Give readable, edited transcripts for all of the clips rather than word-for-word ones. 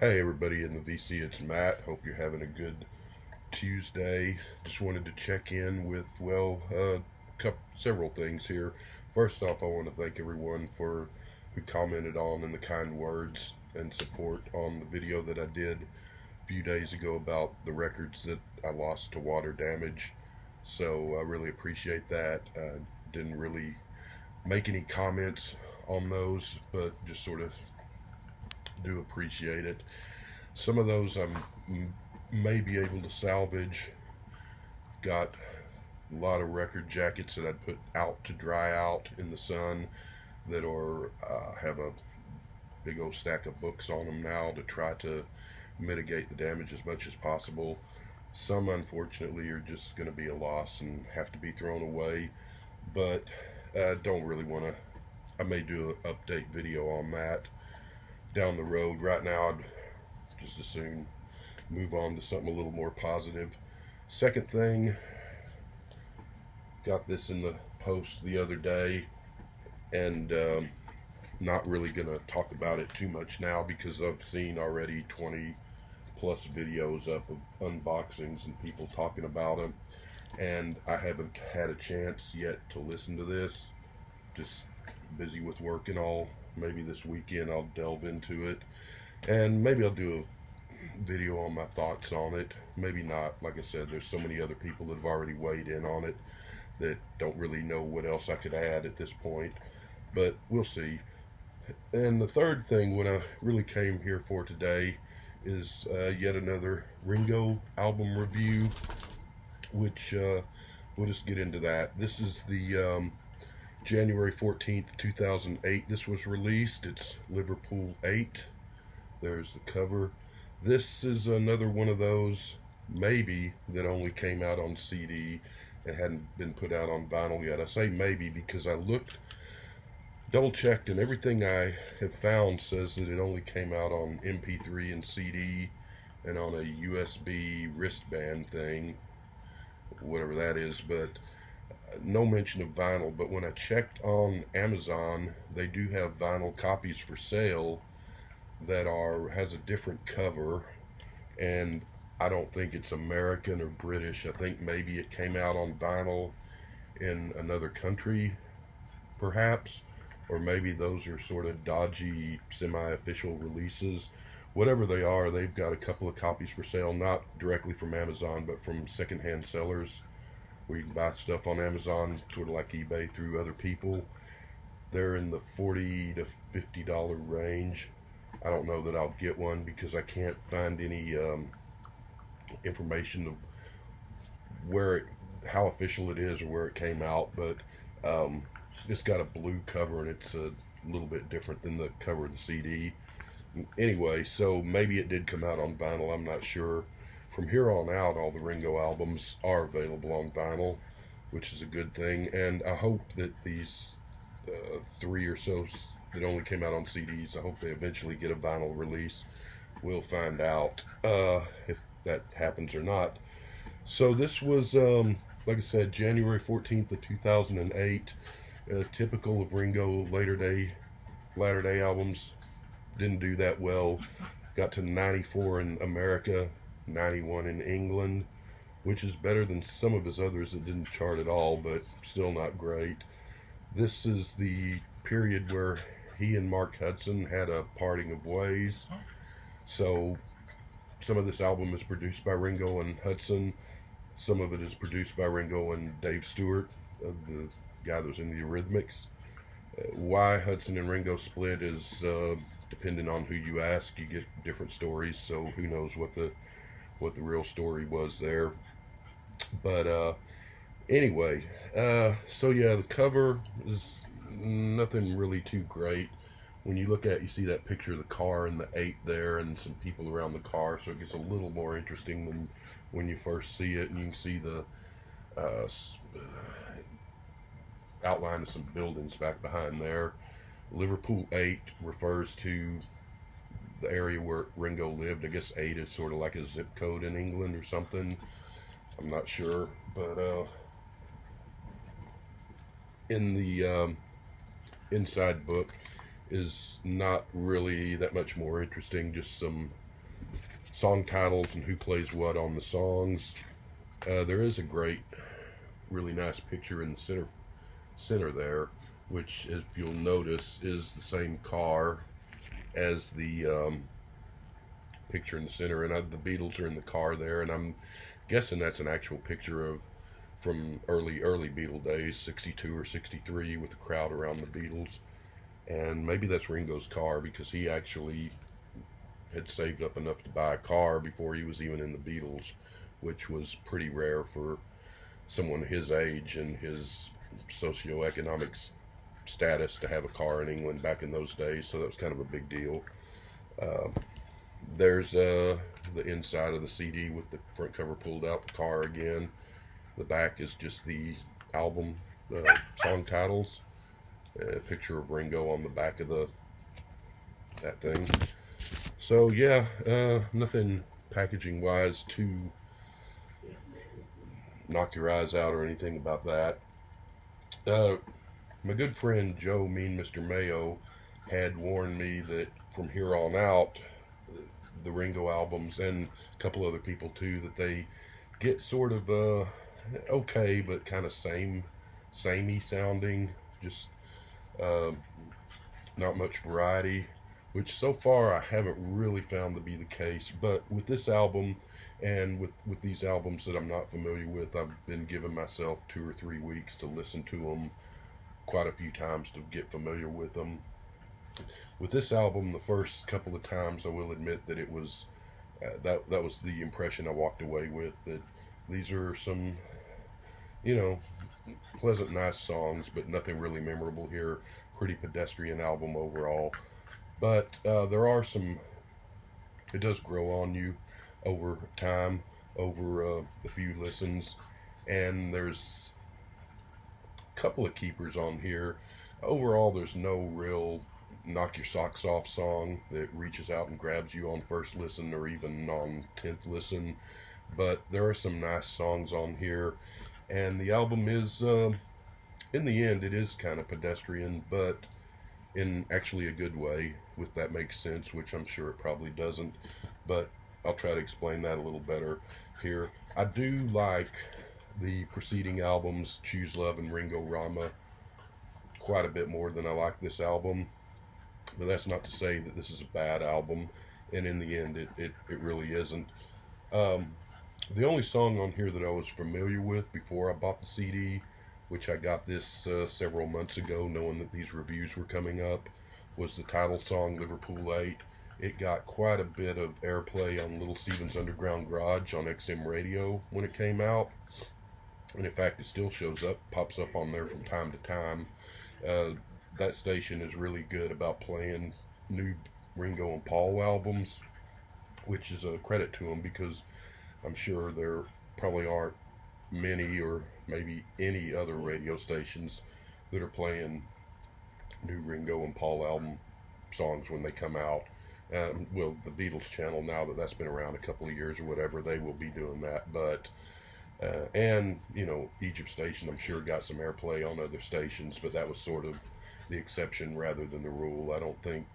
Hey everybody in the VC, it's Matt. Hope you're having a good Tuesday. Just wanted to check in with, several things here. First off, I want to thank everyone for who commented on and the kind words and support on the video that I did a few days ago about the records that I lost to water damage. So I really appreciate that. I didn't really make any comments on those, but just sort of do appreciate it. Some of those may be able to salvage. I've got a lot of record jackets that I'd put out to dry out in the sun that are have a big old stack of books on them now to try to mitigate the damage as much as possible. Some unfortunately are just going to be a loss and have to be thrown away, but I don't really want to. I may do an update video on that down the road. Right now I'd just as soon move on to something a little more positive. Second thing, got this in the post the other day, and not really gonna talk about it too much now because I've seen already 20 plus videos up of unboxings and people talking about them, and I haven't had a chance yet to listen to this. Just busy with work and all. Maybe this weekend I'll delve into it, and maybe I'll do a video on my thoughts on it. Maybe not. Like I said, there's so many other people that have already weighed in on it that don't really know what else I could add at this point, but we'll see. And the third thing, what I really came here for today, is yet another Ringo album review, which we'll just get into that. This is the January 14th, 2008, this was released. It's Liverpool 8. There's the cover. This is another one of those, maybe, that only came out on CD and hadn't been put out on vinyl yet. I say maybe because I looked, double checked, and everything I have found says that it only came out on MP3 and CD and on a USB wristband thing, whatever that is, but no mention of vinyl. But when I checked on Amazon, they do have vinyl copies for sale that has a different cover, and I don't think it's American or British. I think maybe it came out on vinyl in another country, perhaps, or maybe those are sort of dodgy semi-official releases. Whatever they are, they've got a couple of copies for sale, not directly from Amazon, but from secondhand sellers, where you can buy stuff on Amazon, sort of like eBay, through other people. They're in the $40 to $50 range. I don't know that I'll get one because I can't find any information of how official it is or where it came out, but it's got a blue cover and it's a little bit different than the cover of the CD. Anyway, so maybe it did come out on vinyl, I'm not sure. From here on out, all the Ringo albums are available on vinyl, which is a good thing, and I hope that these three or so that only came out on CDs, I hope they eventually get a vinyl release. We'll find out if that happens or not. So this was, like I said, January 14th of 2008, typical of Ringo latter day albums. Didn't do that well. Got to 94 in America, 91 in England, which is better than some of his others that didn't chart at all, but still not great. This is the period where he and Mark Hudson had a parting of ways. So some of this album is produced by Ringo and Hudson. Some of it is produced by Ringo and Dave Stewart, the guy that was in the Eurythmics. Why Hudson and Ringo split is depending on who you ask. You get different stories, so who knows what the real story was there. But anyway, so yeah, the cover is nothing really too great. When you look at, you see that picture of the car and the 8 there and some people around the car, so it gets a little more interesting than when you first see it, and you can see the outline of some buildings back behind there. Liverpool 8 refers to the area where Ringo lived. I guess 8 is sort of like a zip code in England or something. I'm not sure, but in the inside book is not really that much more interesting, just some song titles and who plays what on the songs. There is a great, really nice picture in the center there, which, if you'll notice, is the same car as the picture in the center, and the Beatles are in the car there, and I'm guessing that's an actual picture of from early Beatle days, 62 or 63, with the crowd around the Beatles. And maybe that's Ringo's car, because he actually had saved up enough to buy a car before he was even in the Beatles, which was pretty rare for someone his age and his socioeconomic status to have a car in England back in those days. So that was kind of a big deal. There's the inside of the CD with the front cover pulled out, the car again. The back is just the album song titles. A picture of Ringo on the back of that thing. So yeah, nothing packaging wise to knock your eyes out or anything about that. My good friend Joe Mean Mr. Mayo had warned me that from here on out, the Ringo albums, and a couple other people too, that they get sort of okay, but kind of samey sounding, just not much variety, which so far I haven't really found to be the case. But with this album and with these albums that I'm not familiar with, I've been giving myself 2 or 3 weeks to listen to them quite a few times to get familiar with them. With this album, the first couple of times, I will admit that it was that was the impression I walked away with, that these are some, pleasant, nice songs, but nothing really memorable here. Pretty pedestrian album overall. But there are some, it does grow on you over time, over a few listens, and there's a couple of keepers on here. Overall, there's no real knock your socks off song that reaches out and grabs you on first listen or even on 10th listen, but there are some nice songs on here, and the album is in the end, it is kind of pedestrian, but in actually a good way, if that makes sense, which I'm sure it probably doesn't, but I'll try to explain that a little better here. I do like the preceding albums, Choose Love and Ringo Rama, quite a bit more than I like this album. But that's not to say that this is a bad album, and in the end, it really isn't. The only song on here that I was familiar with before I bought the CD, which I got this several months ago, knowing that these reviews were coming up, was the title song, Liverpool 8. It got quite a bit of airplay on Little Steven's Underground Garage on XM Radio when it came out. And in fact, it still shows up, pops up on there from time to time. That station is really good about playing new Ringo and Paul albums, which is a credit to them, because I'm sure there probably aren't many or maybe any other radio stations that are playing new Ringo and Paul album songs when they come out. Well, the Beatles channel, now that that's been around a couple of years or whatever, they will be doing that. But and Egypt station, I'm sure, got some airplay on other stations, but that was sort of the exception rather than the rule. I don't think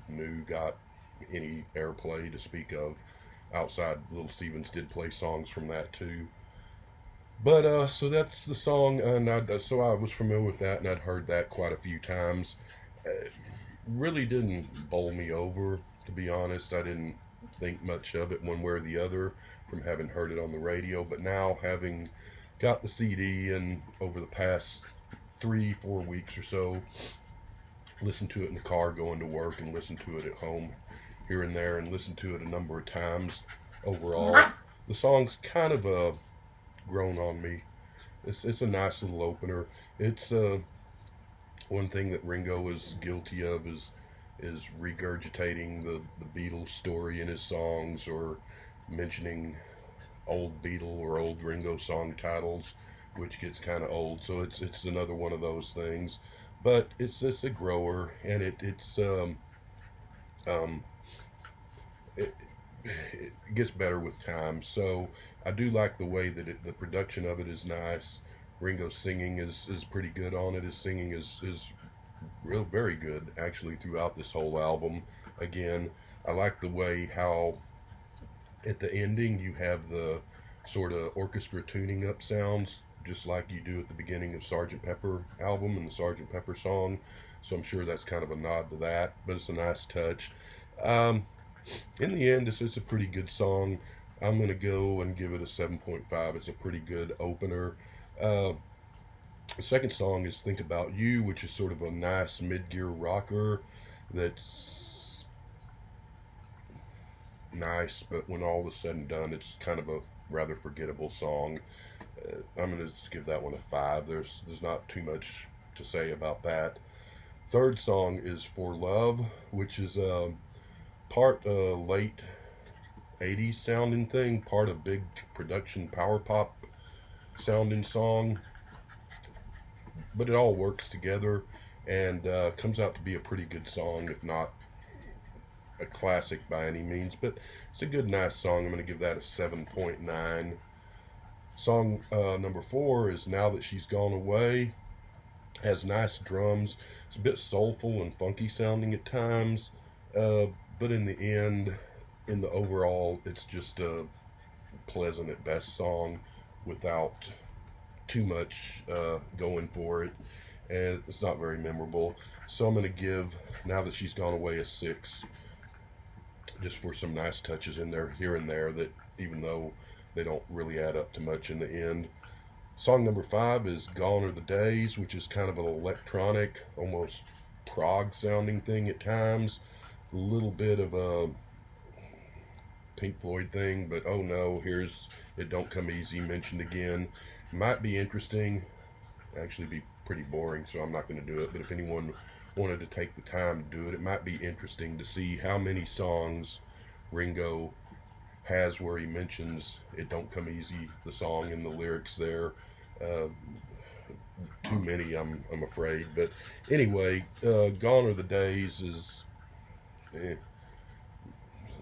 New got any airplay to speak of outside. Little Stevens did play songs from that too. But so that's the song, and so I was familiar with that, and I'd heard that quite a few times. Really didn't bowl me over, to be honest. I didn't think much of it one way or the other from having heard it on the radio, but now having got the CD and over the past 3-4 weeks or so, listened to it in the car going to work and listened to it at home here and there and listened to it a number of times overall, the song's kind of grown on me. It's a nice little opener. It's one thing that Ringo is guilty of is regurgitating the Beatles story in his songs, or mentioning old Beatle or old Ringo song titles, which gets kind of old. So it's another one of those things. But it's just a grower, and it gets better with time. So I do like the way that the production of it is nice. Ringo's singing is pretty good on it. His singing is very good actually throughout this whole album. Again, I like the way how At the ending, you have the sort of orchestra tuning up sounds, just like you do at the beginning of Sgt. Pepper album and the Sgt. Pepper song. So I'm sure that's kind of a nod to that, but it's a nice touch. Um, in the end, it's a pretty good song. I'm going to go and give it a 7.5. It's a pretty good opener. Uh, the second song is Think About You, which is sort of a nice mid-gear rocker that's nice, but when all is said and done, it's kind of a rather forgettable song. I'm going to just give that one a 5. There's not too much to say about that. Third song is For Love, which is part late 80s sounding thing, part a big production power pop sounding song, but it all works together and comes out to be a pretty good song, if not a classic by any means, but it's a good, nice song. I'm going to give that a 7.9. Song number 4 is Now That She's Gone Away. Has nice drums. It's a bit soulful and funky sounding at times, but in the end, in the overall, it's just a pleasant at best song without too much going for it, and it's not very memorable. So I'm going to give Now That She's Gone Away a 6, just for some nice touches in there here and there that, even though they don't really add up to much in the end. Song number 5 is Gone Are the Days, which is kind of an electronic, almost prog sounding thing at times. A little bit of a Pink Floyd thing, but oh no, here's It Don't Come Easy mentioned again. Might be interesting, actually be pretty boring, so I'm not going to do it, but if anyone wanted to take the time to do it, it might be interesting to see how many songs Ringo has where he mentions It Don't Come Easy, the song, and the lyrics there. Too many, I'm afraid. But anyway, Gone Are the Days is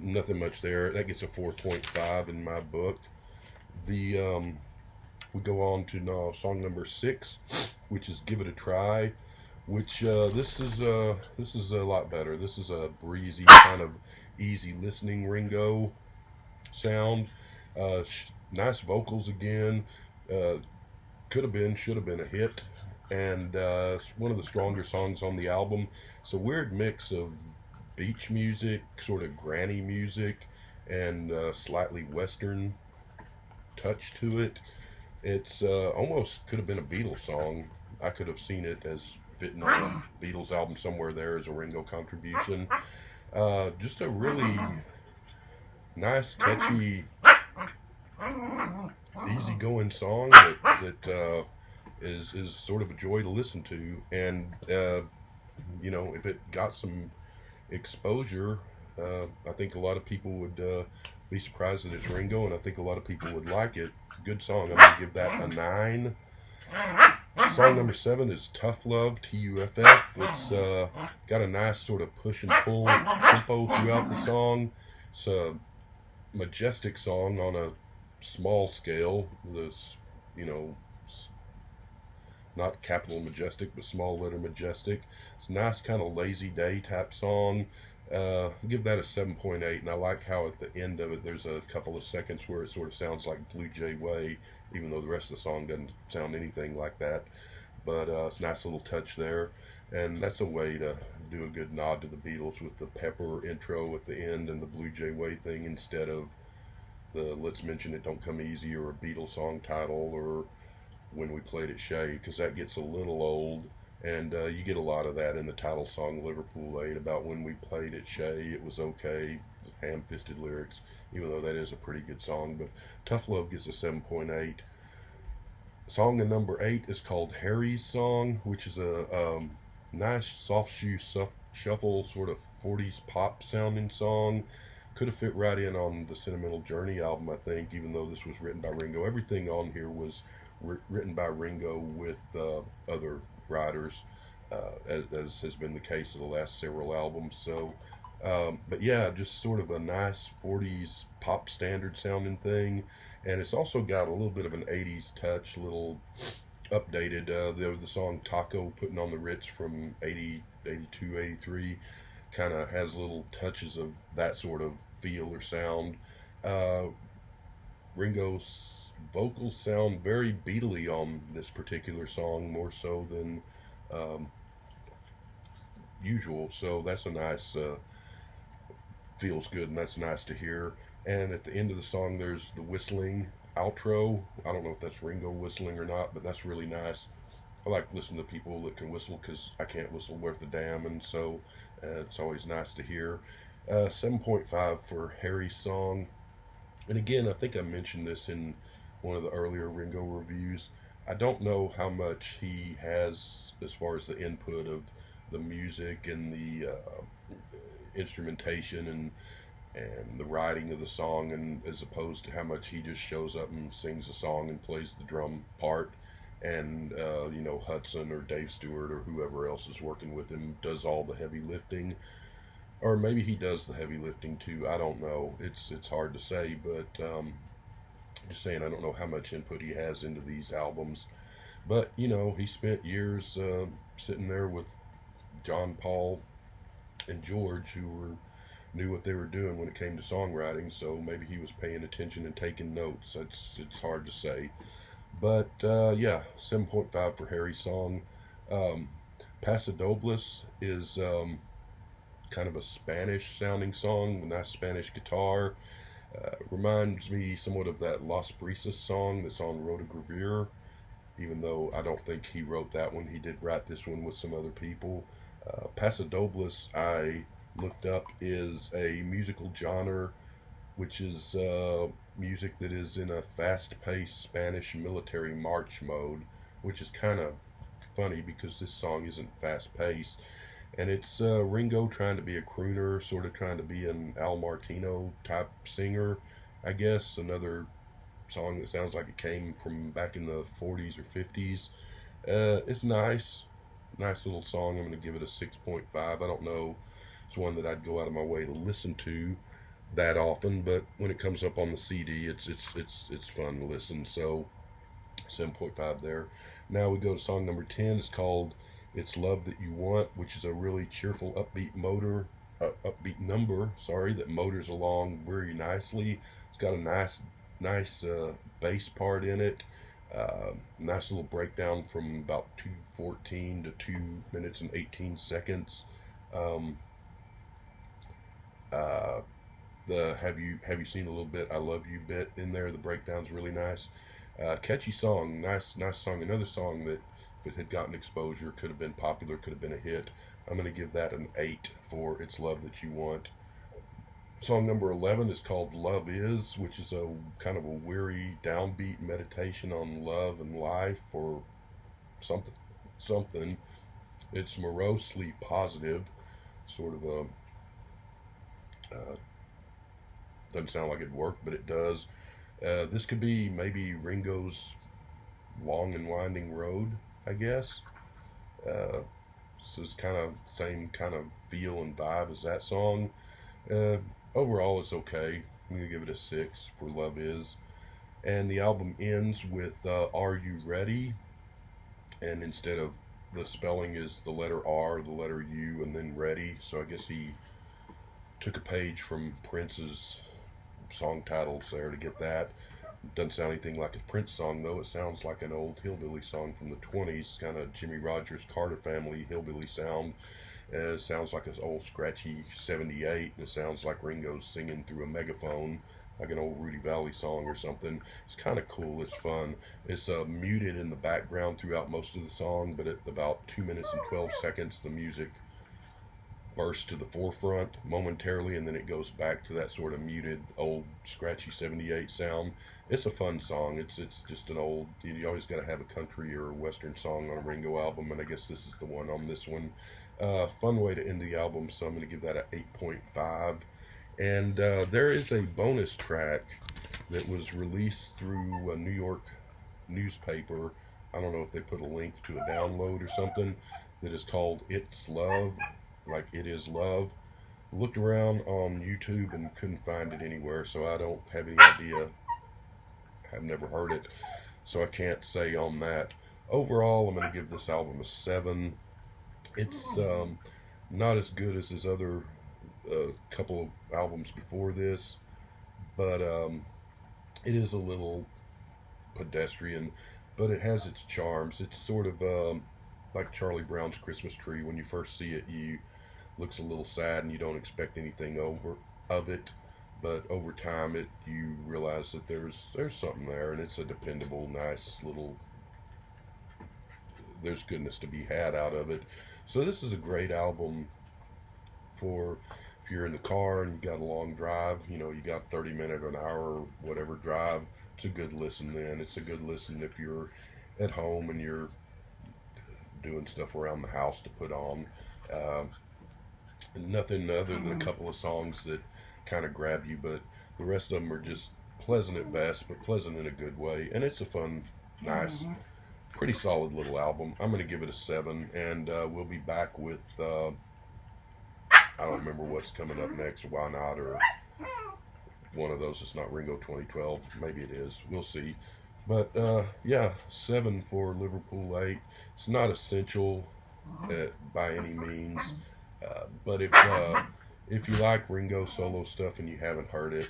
nothing much there. That gets a 4.5 in my book. We go on to song number 6, which is Give It a Try, which this is a lot better. This is a breezy, kind of easy listening Ringo sound. Nice vocals again. Should have been a hit, and it's one of the stronger songs on the album. It's a weird mix of beach music, sort of granny music, and slightly western touch to it. It's almost could have been a Beatles song. I could have seen it as fitting on a Beatles album somewhere there as a Ringo contribution. Just a really nice, catchy, easygoing song that is sort of a joy to listen to. And you know, if it got some exposure, I think a lot of people would be surprised that it's Ringo, and I think a lot of people would like it. Good song. I'm going to give that a 9. Song number 7 is Tough Love, Tuff. It's got a nice sort of push and pull tempo throughout the song. It's a Majestic song on a small scale. This, you know, not capital Majestic, but small letter Majestic. It's a nice kind of lazy day type song. Give that a 7.8, and I like how at the end of it there's a couple of seconds where it sort of sounds like Blue Jay Way, even though the rest of the song doesn't sound anything like that. But it's a nice little touch there, and that's a way to do a good nod to the Beatles with the Pepper intro at the end and the Blue Jay Way thing instead of the Let's Mention It Don't Come Easy or a Beatles song title or When We Played at Shea, because that gets a little old. And you get a lot of that in the title song, Liverpool 8, about when we played at Shea, it was okay, ham-fisted lyrics, even though that is a pretty good song. But Tough Love gets a 7.8. Song number 8 is called Harry's Song, which is a nice soft shoe shuffle, sort of 40s pop sounding song. Could have fit right in on the Sentimental Journey album, I think, even though this was written by Ringo. Everything on here was written by Ringo with other writers, as has been the case of the last several albums. So, but yeah, just sort of a nice 40s pop standard sounding thing, and it's also got a little bit of an 80s touch, a little updated. The song Taco, Putting on the Ritz from 80, 82, 83, kind of has little touches of that sort of feel or sound. Uh, Ringo's vocals sound very Beatley on this particular song, more so than um, usual. So that's a nice, feels good, and that's nice to hear. And at the end of the song, there's the whistling outro. I don't know if that's Ringo whistling or not, but that's really nice. I like listening to people that can whistle because I can't whistle worth a damn, and so it's always nice to hear. 7.5 for Harry's song. And again, I think I mentioned this in one of the earlier Ringo reviews. I don't know how much he has as far as the input of the music and the instrumentation and the writing of the song, and as opposed to how much he just shows up and sings a song and plays the drum part, and Hudson or Dave Stewart or whoever else is working with him does all the heavy lifting, or maybe he does the heavy lifting too. I don't know. It's hard to say, but just saying, I don't know how much input he has into these albums. But he spent years sitting there with John, Paul, and George, who knew what they were doing when it came to songwriting. So maybe he was paying attention and taking notes. It's hard to say. But yeah, 7.5 for Harry's song. Pasadoblas is kind of a Spanish sounding song with nice Spanish guitar. Reminds me somewhat of that Las Brisas song that's on Rotogravure, even though I don't think he wrote that one. He did write this one with some other people. Pasadoblas, I looked up, is a musical genre which is music that is in a fast-paced Spanish military march mode, which is kind of funny because this song isn't fast-paced. And it's Ringo trying to be a crooner, sort of trying to be an Al Martino type singer, I guess. Another song that sounds like it came from back in the 40s or 50s. It's nice little song. I'm going to give it a 6.5. I don't know, it's one that I'd go out of my way to listen to that often, but when it comes up on the CD, it's fun to listen. So 7.5 there. Now we go to song number 10. It's called "It's Love That You Want," which is a really cheerful, upbeat number. Sorry, that motors along very nicely. It's got a nice bass part in it. Nice little breakdown from about 2:14 to 2 minutes and 18 seconds. The have you seen a little bit "I Love You" bit in there? The breakdown's really nice. Catchy song, nice song. Another song that, if it had gotten exposure, could have been popular, could have been a hit. I'm going to give that an 8 for "It's Love That You Want." Song number 11 is called "Love Is," which is a kind of a weary, downbeat meditation on love and life, or something. It's morosely positive, sort of a doesn't sound like it'd work, but it does. This could be maybe Ringo's "Long and Winding Road," I guess. This is kind of same kind of feel and vibe as that song. Overall, it's okay. I'm gonna give it a 6 for "Love Is." And the album ends with "Are You Ready?" And instead of the spelling is the letter R, the letter U, and then "ready." So I guess he took a page from Prince's song titles there to get that. Doesn't sound anything like a Prince song, though. It sounds like an old hillbilly song from the 20s, kind of Jimmy Rogers, Carter Family hillbilly sound. It sounds like an old scratchy 78, and it sounds like Ringo's singing through a megaphone, like an old Rudy Valley song or something. It's kind of cool. It's fun. It's muted in the background throughout most of the song, but at about 2 minutes and 12 seconds, the music bursts to the forefront momentarily, and then it goes back to that sort of muted old scratchy 78 sound. It's a fun song. It's just an old, you always got to have a country or western song on a Ringo album, and I guess this is the one on this one. Fun way to end the album, so I'm going to give that a 8.5. And there is a bonus track that was released through a New York newspaper. I don't know if they put a link to a download or something, that is called "It's Love," like "It Is Love." Looked around on YouTube and couldn't find it anywhere, so I don't have any idea. I've never heard it, so I can't say on that. Overall, I'm going to give this album a 7. It's not as good as his other couple of albums before this, but it is a little pedestrian, but it has its charms. It's sort of like Charlie Brown's Christmas Tree. When you first see it, you looks a little sad and you don't expect anything over of it, but over time you realize that there's something there, and it's a dependable, nice little, there's goodness to be had out of it. So this is a great album for if you're in the car and you got a long drive, you know, you got 30-minute or an hour or whatever drive. It's a good listen then. It's a good listen if you're at home and you're doing stuff around the house to put on. Nothing other than a couple of songs that kind of grab you, but the rest of them are just pleasant at best, but pleasant in a good way. And it's a fun, nice, pretty solid little album. I'm going to give it a 7, and we'll be back with, I don't remember what's coming up next, Why Not, or one of those. It's not Ringo 2012. Maybe it is. We'll see. But, yeah, 7 for Liverpool 8. It's not essential by any means, but if you like Ringo solo stuff and you haven't heard it,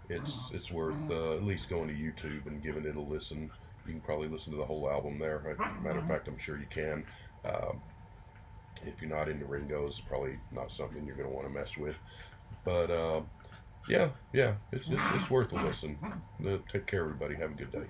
it's worth at least going to YouTube and giving it a listen. You can probably listen to the whole album there. Matter of fact, I'm sure you can. If you're not into Ringo, it's probably not something you're going to want to mess with. But yeah, it's worth a listen. Take care, everybody. Have a good day.